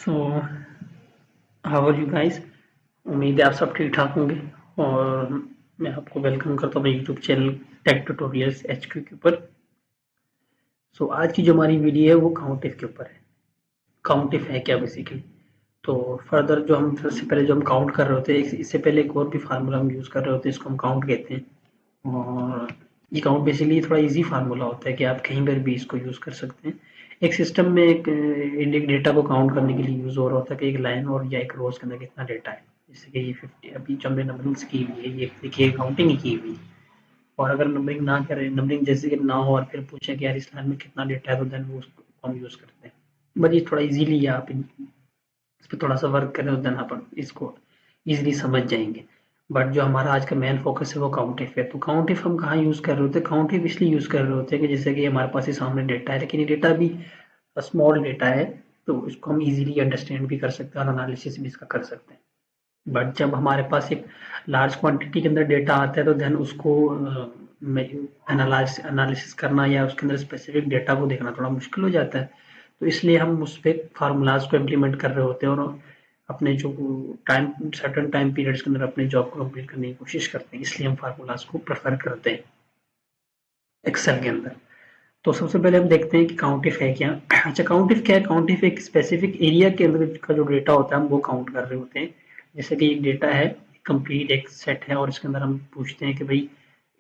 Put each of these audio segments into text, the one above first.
So how are you guys. उम्मीद है आप सब ठीक ठाक होंगे और मैं आपको वेलकम करता हूँ YouTube channel tech tutorials HQ के ऊपर। आज की जो हमारी वीडियो है वो काउंटिफ के ऊपर है। काउंटिफ है क्या बेसिकली। तो फर्दर जो हम सबसे पहले जो हम काउंट कर रहे होते हैं, इससे पहले एक और भी फार्मूला हम यूज़ कर रहे होते हैं, इसको हम काउंट कहते हैं। और ये काउंट बेसिकली थोड़ा इजी फार्मूला होता है कि आप कहीं पर भी इसको यूज़ कर सकते हैं। एक सिस्टम में एक डेटा को काउंट करने के लिए यूज़ हो रहा होता है कि एक लाइन और या एक रोज के अंदर कितना डेटा है। जैसे कि ये 50 अभी जो हमने नंबरिंग्स की हुई है, ये देखिए काउंटिंग ही की हुई है। और अगर नंबरिंग ना करें, नंबरिंग जैसे कि ना हो और फिर पूछे कि यार इस लाइन में कितना डेटा है, तो देन वो उसको हम यूज़ करते हैं। बट ये थोड़ा इजीली आप इस पे थोड़ा सा वर्क करें तो देन अपन इसको इजीली समझ जाएंगे। बट जो हमारा आज का मेन फोकस है वो काउंटिफ है। तो काउंटिफ हम कहाँ यूज़ कर रहे होते हैं? काउंटिफ इसलिए यूज़ कर रहे होते हैं कि जैसे कि हमारे पास ही सामने डेटा है, लेकिन ये डेटा भी स्मॉल डेटा है, तो इसको हम इजीली अंडरस्टैंड भी कर सकते हैं और एनालिसिस भी इसका कर सकते हैं। बट जब हमारे पास एक लार्ज क्वांटिटी के अंदर डेटा आता है, तो देन उसको एनालिसिस करना या उसके अंदर स्पेसिफिक डेटा को देखना थोड़ा मुश्किल हो जाता है। तो इसलिए हम उस पर फार्मूलाज को इम्प्लीमेंट कर रहे होते हैं और अपने जो टाइम सर्टन टाइम पीरियड्स के अंदर अपने जॉब को कंप्लीट करने की कोशिश करते हैं। इसलिए हम फार्मूलाज को प्रेफर करते हैं एक्सेल के अंदर। तो सबसे पहले हम देखते हैं कि काउंटिफ है क्या। अच्छा, काउंटिफ क्या है? काउंटिफ एक स्पेसिफिक एरिया के अंदर का जो डेटा होता है हम वो काउंट कर रहे होते हैं। जैसे कि एक डेटा है, कंप्लीट एक सेट है, और इसके अंदर हम पूछते हैं कि भाई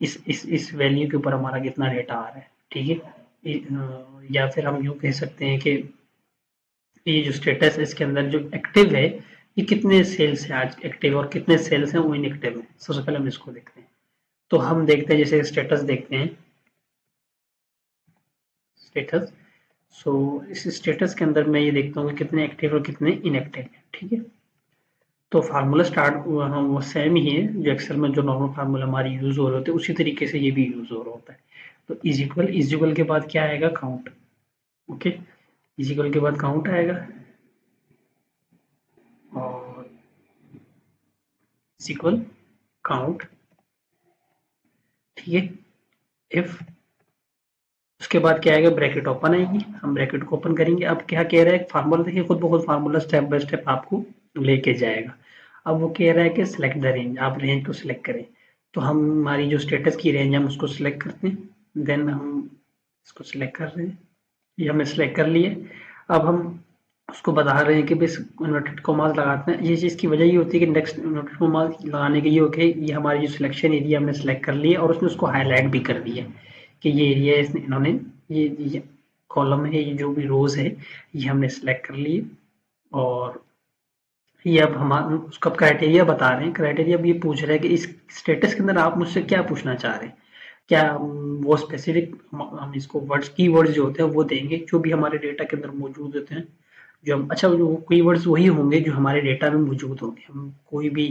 इस वैल्यू के ऊपर हमारा कितना डेटा आ रहा है। ठीक है। या फिर हम यूँ कह सकते हैं कि ये जो स्टेटस है इसके अंदर जो एक्टिव है, ये कितने सेल्स हैं आज एक्टिव और कितने सेल्स हैं वो इनएक्टिव है। सबसे पहले हम इसको देखते हैं। तो हम देखते हैं, जैसे स्टेटस देखते हैं, स्टेटस। इस स्टेटस के अंदर मैं ये देखता हूँ कि कितने एक्टिव और कितने इनएक्टिव हैं। ठीक है। तो फार्मूला स्टार्ट वो सेम ही है, जो एक्सेल में जो नॉर्मल फार्मूला हमारी यूज हो रहे होते हैं उसी तरीके से ये भी यूज हो रहा होता है। तो इज इक्वल के बाद क्या आएगा? काउंट। ओके। इज इक्वल के बाद काउंट आएगा और इज इक्वल काउंट। ठीक है। इफ उसके बाद क्या आएगा? ब्रैकेट ओपन आएगी, हम ब्रैकेट को ओपन करेंगे। अब क्या कह रहा है? फार्मूला देखिए, खुद ब खुद फार्मूला स्टेप बाय स्टेप आपको लेके जाएगा। अब वो कह रहा है कि सिलेक्ट द रेंज, आप रेंज को सिलेक्ट करें। तो हम हमारी जो स्टेटस की रेंज हम उसको सिलेक्ट करते हैं, देन हम इसको सिलेक्ट कर रहे हैं, ये हमने सिलेक्ट कर लिए। अब हम उसको बता रहे हैं कि बस इन्वर्टेड कॉमास लगाते हैं। ये चीज़ की वजह ये होती है कि नेक्स्ट इन्वर्टेड कॉमास लगाने के ये ओके, ये हमारी जो सिलेक्शन एरिया हमने सेलेक्ट कर लिया और उसने उसको हाईलाइट भी कर दिया कि ये एरिया इसने इन्होंने ये कॉलम है, ये जो भी रोज है ये हमने सेलेक्ट कर लिए। और ये अब हम उसका क्राइटेरिया बता रहे हैं। क्राइटेरिया अब ये पूछ रहा है कि इस स्टेटस के अंदर आप मुझसे क्या पूछना चाह रहे हैं। क्या वो स्पेसिफिक हम इसको वर्ड्स की वर्ड्स जो होते हैं वो देंगे जो भी हमारे डेटा के अंदर मौजूद होते हैं। जो हम अच्छा जो कीवर्ड्स वही होंगे जो हमारे डेटा में मौजूद होंगे। हम कोई भी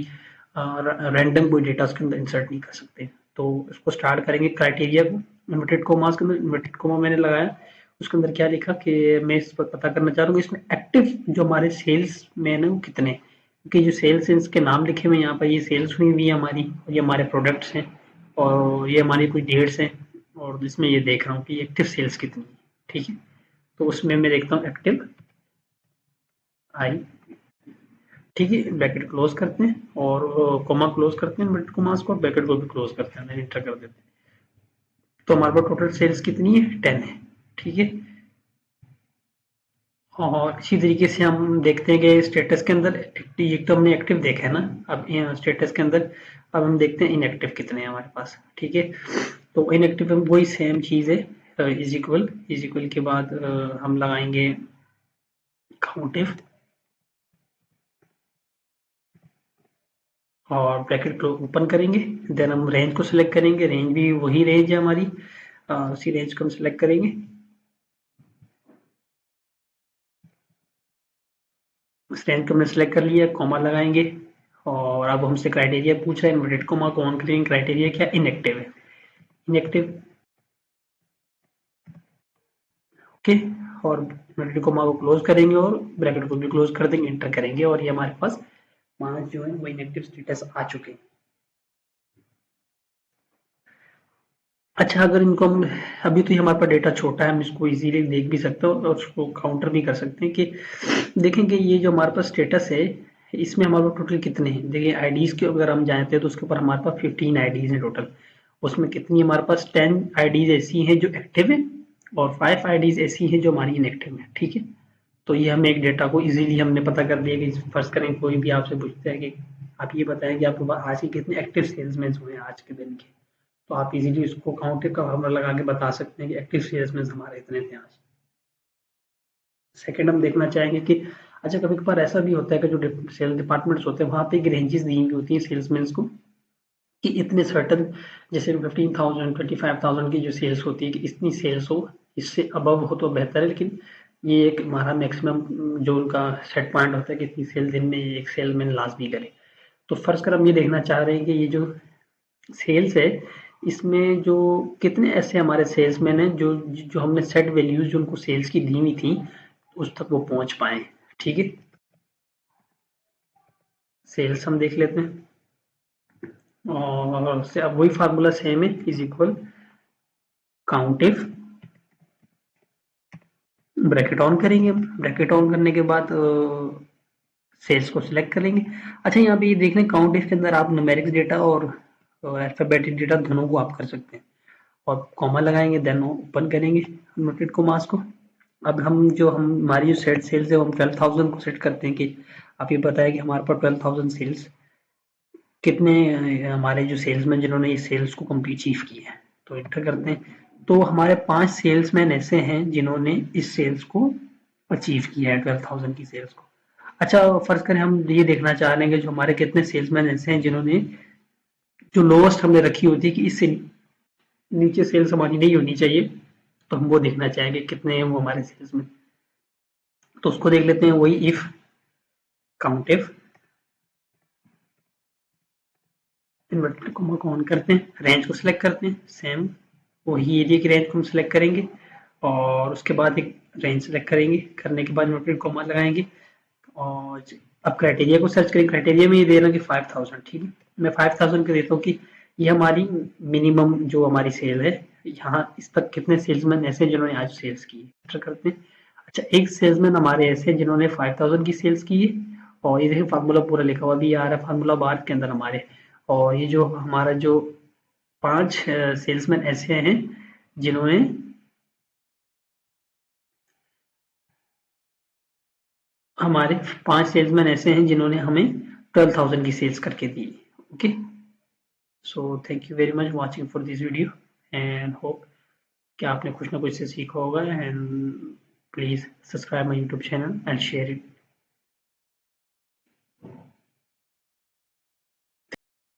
रैंडम कोई डेटा उसके अंदर इंसर्ट नहीं कर सकते। तो इसको स्टार्ट करेंगे क्राइटेरिया को। इन्वर्टेड कोमास के अंदर इन्वर्टेड कोमा मैंने लगाया, उसके अंदर क्या लिखा कि मैं इस पर पता करना चाह रहा हूँ इसमें एक्टिव जो हमारे सेल्स मैन है वो कितने। क्योंकि जो सेल्स है इसके नाम लिखे हुए यहाँ पर, ये सेल्स हुई हुई है हमारी, और ये हमारे प्रोडक्ट्स हैं और ये हमारी कुछ डेट्स हैं। और इसमें ये देख रहा हूँ कि एक्टिव सेल्स कितनी है। ठीक है। तो उसमें मैं देखता हूँ एक्टिव आई। ठीक है। ब्रैकेट क्लोज करते हैं और कॉमा क्लोज करते हैं, मिनट कोमास को, ब्रैकेट को भी क्लोज करते हैं, एंटर कर देते हैं। तो हमारे पास टोटल सेल्स कितनी है? 10 है। ठीक है। और इसी तरीके से हम देखते हैं कि स्टेटस के अंदर एक तो हमने एक्टिव देखा है ना, अब स्टेटस के अंदर अब हम देखते हैं इनएक्टिव कितने हैं हमारे पास। ठीक है। तो इनएक्टिव में वही सेम चीज़ है, इज इक्वल के बाद हम लगाएंगे काउंटिव और ब्रैकेट को ओपन करेंगे। देन हम रेंज को सिलेक्ट करेंगे, रेंज भी वही रेंज है हमारी, उसी रेंज को हम सिलेक्ट करेंगे। उस रेंज को हमने सिलेक्ट कर लिया, कॉमा लगाएंगे। और अब हमसे क्राइटेरिया पूछ रहा है, इन्वर्टेड कॉमा को ऑन करेंगे। क्राइटेरिया क्या? इनएक्टिव है। इनएक्टिव। ओके। और इन्वर्टेड कॉमा को क्लोज करेंगे और ब्रैकेट को भी क्लोज कर देंगे, एंटर करेंगे और ये हमारे पास 5 जो है वो इनएक्टिव स्टेटस आ चुके हैं। अच्छा, अगर इनको हम अभी तो ये हमारे पास डेटा छोटा है, हम इसको इजीली देख भी सकते हैं और उसको काउंटर भी कर सकते हैं कि देखेंगे ये जो हमारे पास स्टेटस है इसमें हमारे पास टोटल कितने हैं। देखिए आईडीज के अगर हम जानते हैं तो उसके ऊपर हमारे पास 15 आईडीज हैं टोटल। उसमें कितनी हमारे पास 10 आईडीज ऐसी हैं जो एक्टिव है और 5 आईडीज ऐसी हैं जो हमारी इनएक्टिव है। ठीक है, तो ये हम एक डेटा को इजीली हमने पता कर दिया कि फर्स्ट करें कोई भी आपसे पूछता है कि आप ये बताएं कि आपके पास आज के कितने एक्टिव सेल्समैन हुए हैं आज के दिन के, तो आप इजीली उसको काउंट का फॉर्मूला लगा के बता सकते हैं कि एक्टिव सेल्समैन हमारे इतने थे आज। सेकंड हम देखना चाहेंगे कि अच्छा कभी कभार ऐसा भी होता है कि जो सेल्स डिपार्टमेंट्स होते हैं वहाँ पे एक रेंजेस दी हुई होती है सेल्समैन को कि इतने सर्टन, जैसे 15,000 25,000 की जो सेल्स होती है कि इतनी सेल्स हो, इससे अबव हो तो बेहतर है, लेकिन ये एक हमारा मैक्सिमम जो उनका सेट पॉइंट होता है कि इतनी सेल दिन में एक सेलमैन लास्ट भी करे। तो फर्स्ट कर हम ये देखना चाह रहे हैं कि ये जो सेल्स है इसमें जो कितने ऐसे हमारे सेल्समैन हैं जो जो हमने सेट वैल्यूज जो उनको सेल्स की दी हुई थी उस तक वो पहुंच पाए। ठीक है, सेल्स हम देख लेते हैं और से अब वही फार्मूला सेम है, इज इक्वल काउंटिव, ब्रैकेट ऑन करेंगे। हम ब्रैकेट ऑन करने के बाद सेल्स को सिलेक्ट कर लेंगे। अच्छा यहाँ पे ये देख लें काउंटिव के अंदर आप न्यूमेरिक्स डेटा और अल्फाबेटिक डेटा दोनों को आप कर सकते हैं और कॉमा लगाएंगे देन ओपन करेंगे नोटेड कॉमास को। अब हम जो हम हमारी जो सेट सेल्स है वो हम 12,000 को सेट करते हैं कि आप ये बताया कि हमारे पास 12,000 सेल्स कितने हमारे जो सेल्समैन जिन्होंने ये सेल्स को कंप्लीट अचीव की है, तो एंटर करते हैं। तो हमारे 5 सेल्समैन ऐसे हैं जिन्होंने इस सेल्स को अचीव किया है 12,000 की सेल्स को। अच्छा फर्ज करें हम ये देखना चाह रहे हैं कि जो हमारे कितने सेल्समैन ऐसे हैं जिन्होंने जो लोएस्ट हमने रखी होती है कि इससे नीचे सेल्स हमारी नहीं होनी चाहिए, तो हम वो देखना चाहेंगे कितने हैं वो हमारे सेल्स में। तो उसको देख लेते हैं, वही इफ काउंटिव इन्वर्टेड कॉमा को ऑन करते हैं, रेंज को सिलेक्ट करते हैं, सेम वही एरिया की रेंज को हम सिलेक्ट करेंगे और उसके बाद एक रेंज सेलेक्ट करेंगे, करने के बाद इन्वर्टेड कॉमा लगाएंगे और अब क्राइटेरिया को सर्च करें। क्राइटेरिया में ये दे रहा कि 5,000। ठीक है, मैं 5,000 का देता हूँ कि ये हमारी मिनिमम जो हमारी सेल है, यहाँ इस तक कितने सेल्समैन ऐसे जिन्होंने आज सेल्स की है, एंटर करते हैं। अच्छा एक सेल्समैन हमारे ऐसे जिन्होंने 5,000 की सेल्स की है और ये देखिए फार्मूला पूरा लिखा हुआ भी आ रहा है फार्मूला बार के अंदर हमारे। और ये जो हमारा जो 5 सेल्समैन ऐसे हैं जिन्होंने हमारे 5 सेल्समैन ऐसे हैं जिन्होंने हमें 12,000 की सेल्स करके दी। Okay, so thank you very much watching for this video and hope कि आपने कुछ ना कुछ से सीखा होगा and please subscribe my YouTube channel and share it.